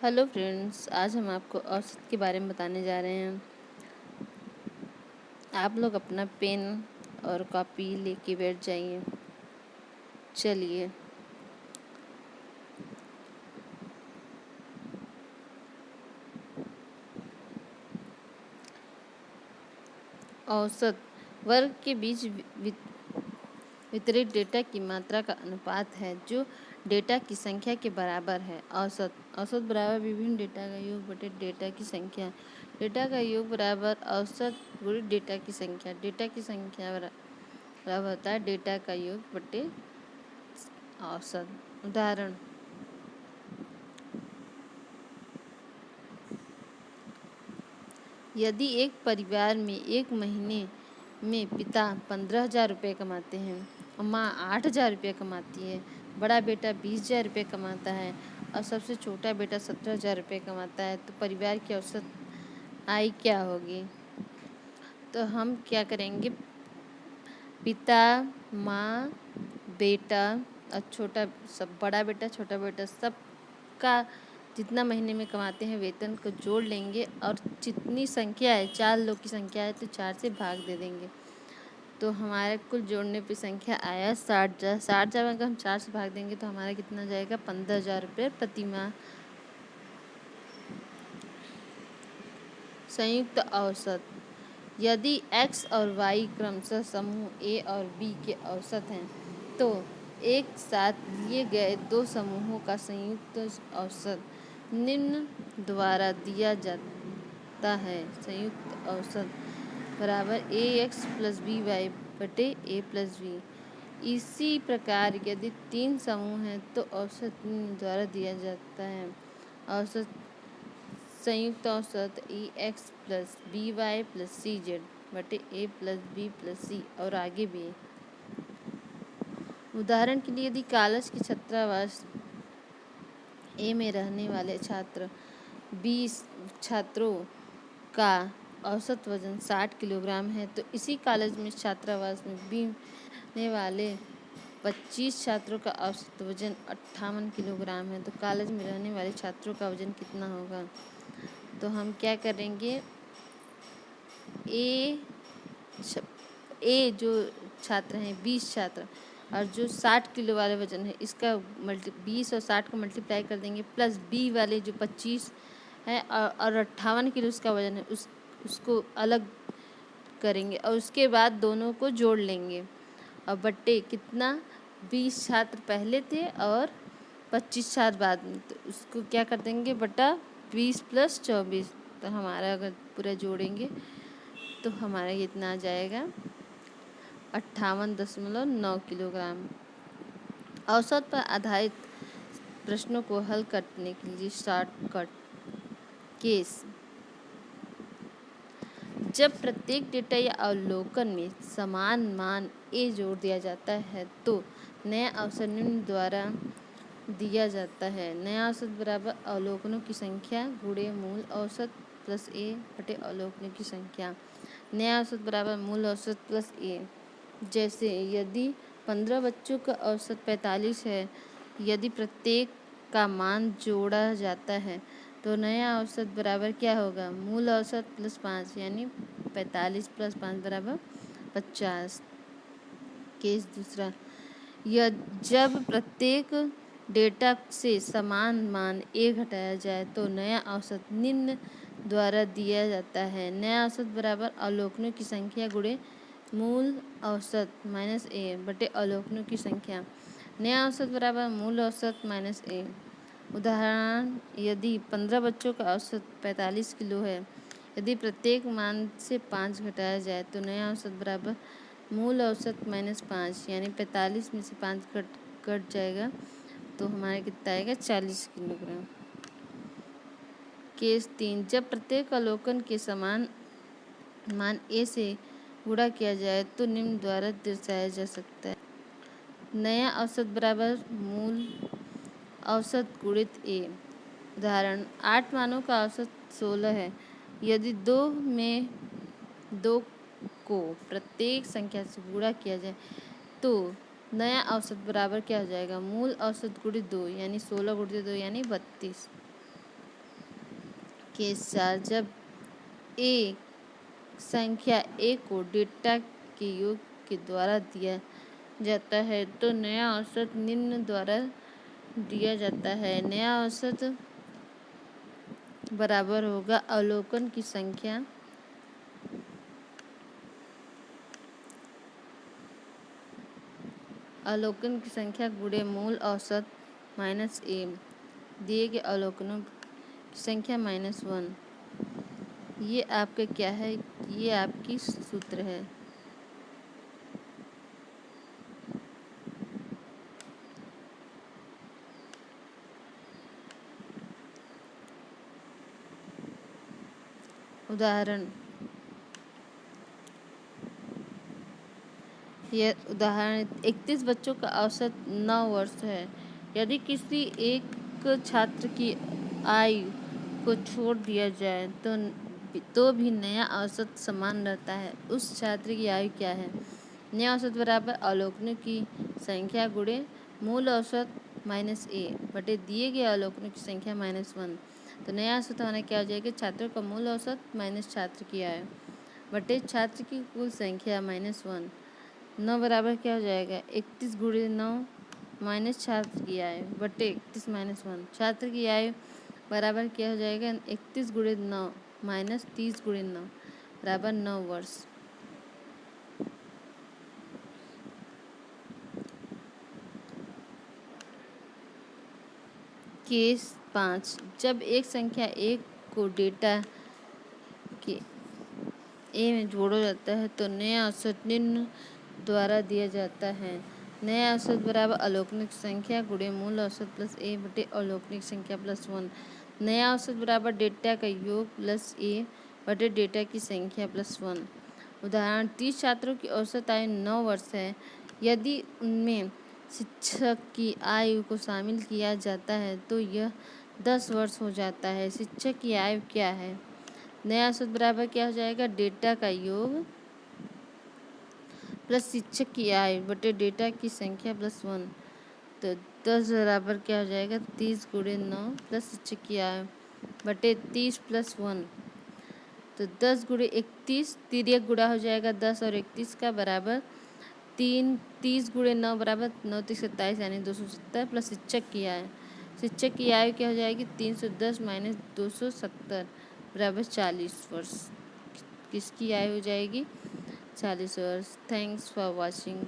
Hello friends, आज हम आपको औसत के बारे में बताने जा रहे हैं। आप लोग अपना पेन और कॉपी लेके बैठ जाइए। चलिए, औसत वर्ग के बीच वितरित डेटा की मात्रा का अनुपात है जो डेटा की संख्या के बराबर है। औसत औसत बराबर विभिन्न डेटा का योग बटे डेटा की संख्या। डेटा का योग बराबर औसत गुणित डेटा की संख्या। डेटा की संख्या बराबर होता है डेटा का योग बटे औसत। उदाहरण, यदि एक परिवार में एक महीने में पिता 15,000 रुपये कमाते हैं और माँ 8,000 रुपये कमाती है, बड़ा बेटा 20,000 रुपये कमाता है और सबसे छोटा बेटा 17,000 रुपये कमाता है, तो परिवार की औसत आय क्या होगी? तो हम क्या करेंगे, पिता, माँ, बेटा और बड़ा बेटा, छोटा बेटा सबका जितना महीने में कमाते हैं वेतन को जोड़ लेंगे और जितनी संख्या है, 4 लोग की संख्या है तो 4 से भाग दे देंगे। तो हमारे कुल जोड़ने पे संख्या आया 60,000। 60,000 में अगर हम 4 से भाग देंगे तो हमारा कितना जाएगा? 15,000 रुपये प्रति माह। संयुक्त औसत, यदि x और y क्रमशः समूह A और B के औसत हैं तो एक साथ लिए गए दो समूहों का संयुक्त औसत निम्न द्वारा दिया जाता है। संयुक्त औसत बराबर ax प्लस by बटे a प्लस b। इसी प्रकार यदि 3 समूह हैं तो औसत निम्न द्वारा दिया जाता है। औसत संयुक्त औसत ax plus by plus cz बटे a plus b plus c और आगे भी। उदाहरण के लिए, यदि कॉलेज के छात्रावास ए में रहने वाले 20 छात्रों का औसत वजन 60 किलोग्राम है तो इसी कॉलेज में छात्रावास में बी रहने वाले 25 छात्रों का औसत वजन 58 किलोग्राम है, तो कॉलेज में रहने वाले छात्रों का वजन कितना होगा? तो हम क्या करेंगे, ए जो छात्र हैं 20 छात्र और जो 60 किलो वाले वजन है इसका 20 और 60 को मल्टीप्लाई कर देंगे, प्लस बी वाले जो 25 है और 58 किलो उसका वजन है उसको अलग करेंगे और उसके बाद दोनों को जोड़ लेंगे और बट्टे कितना, 20 छात्र पहले थे और 25 छात्र बाद में, तो उसको क्या कर देंगे बटा 20 प्लस 24। तो हमारा अगर पूरा जोड़ेंगे तो हमारा कितना आ जाएगा, 58.9 किलोग्राम। औसत पर आधारित प्रश्नों को हल करने के लिए शॉर्टकट केस। जब प्रत्येक डेटा या अवलोकन में समान मान a जोड़ दिया जाता है तो नया औसत निम्न द्वारा दिया जाता है। नया औसत बराबर अवलोकनों की संख्या गुणे मूल औसत प्लस a बटे अवलोकनों की संख्या। नया औसत बराबर मूल औसत प्लस a। जैसे यदि 15 बच्चों का औसत 45 है, यदि प्रत्येक का मान जोड़ा जाता है तो नया औसत बराबर क्या होगा, मूल औसत प्लस 5 यानी 45 प्लस 5 बराबर 50। केस दूसरा, जब प्रत्येक डेटा से समान मान a घटाया जाए तो नया औसत निम्न द्वारा दिया जाता है। नया औसत बराबर अवलोकनों की संख्या गुणे मूल औसत माइनस a बटे अवलोकनों की संख्या। नया औसत बराबर मूल औसत माइनस a। उदाहरण, यदि 15 बच्चों का औसत 45 किलो है, यदि प्रत्येक मान से 5 घटाया जाए तो नया औसत बराबर मूल औसत माइनस 5 यानी 45 में से 5 कट जाएगा तो हमारा कितना आएगा, 40 किलोग्राम। केस 3, जब प्रत्येक अवलोकन के समान मान a से गुणा किया जाए तो निम्न द्वारा दर्शाया जा सकता है। नया औसत बराबर मूल औसत गुणित a। उदाहरण, 8 मानों का औसत 16 है, यदि 2 को प्रत्येक संख्या से गुणा किया जाए तो नया औसत बराबर क्या हो जाएगा, मूल औसत गुणित 2 यानी 16 गुणित 2 यानी 32। के साथ जब ए संख्या ए को डेटा के योग के द्वारा दिया जाता है तो नया औसत निम्न द्वारा दिया जाता है। नया औसत बराबर होगा अवलोकन की संख्या गुणे मूल औसत माइनस ए, दिए गए अवलोकनों की संख्या -1। ये आपका क्या है? ये आपकी सूत्र है। उदाहरण, यह उदाहरण 31 बच्चों का औसत 9 वर्ष है। यदि किसी एक छात्र की आयु को छोड़ दिया जाए तो भी नया औसत समान रहता है। उस छात्र की आयु क्या है? नया औसत बराबर अवलोकनों की संख्या गुणे मूल औसत माइनस ए बटे दिए गए अवलोकनों की संख्या -1। तो नया औसत हमारा क्या हो जाएगा? छात्रों का मूल औसत माइनस छात्र की आयु बटे छात्र की कुल संख्या -1। 9 बराबर क्या हो जाएगा? 31 गुणे 9 माइनस छात्र की आयु बटे 31 -1। छात्र की आयु बराबर क्या हो जाएगा? 31 गुणे 9 माइनस 30 गुणे 9 बराबर 9 वर्ष। केस 5, जब एक संख्या एक को डेटा के ए में जोड़ा जाता है तो नया औसत निम्न द्वारा दिया जाता है। नया औसत बराबर अवलोकनों की संख्या गुणे मूल औसत प्लस ए बटे अवलोकनों की संख्या +1। नया औसत बराबर डेटा का योग प्लस ए बटे डेटा की संख्या +1। उदाहरण, 30 छात्रों की औसत आयु 9 वर्ष है। यदि उनमें शिक्षक की आयु को शामिल किया जाता है तो यह 10 वर्ष हो जाता है। शिक्षक की आयु क्या है? नया औसत बराबर क्या हो जाएगा? डेटा का योग प्लस शिक्षक की आयु बटे डेटा की संख्या +1। तो 10 बराबर क्या हो जाएगा? 30 गुणे 9 प्लस शिक्षक की आयु बटे 30 + 1। तो 10 गुणे 31, तिर्यक गुणा हो जाएगा 10 और 31 का बराबर 3। 30 गुणे 9 बराबर 9 3 27 यानी 270 प्लस शिक्षक की आयु। शिक्षक की आयु क्या हो जाएगी? 310 माइनस 270 बराबर 40 वर्ष। किसकी आयु हो जाएगी? 40 वर्ष। Thanks for watching.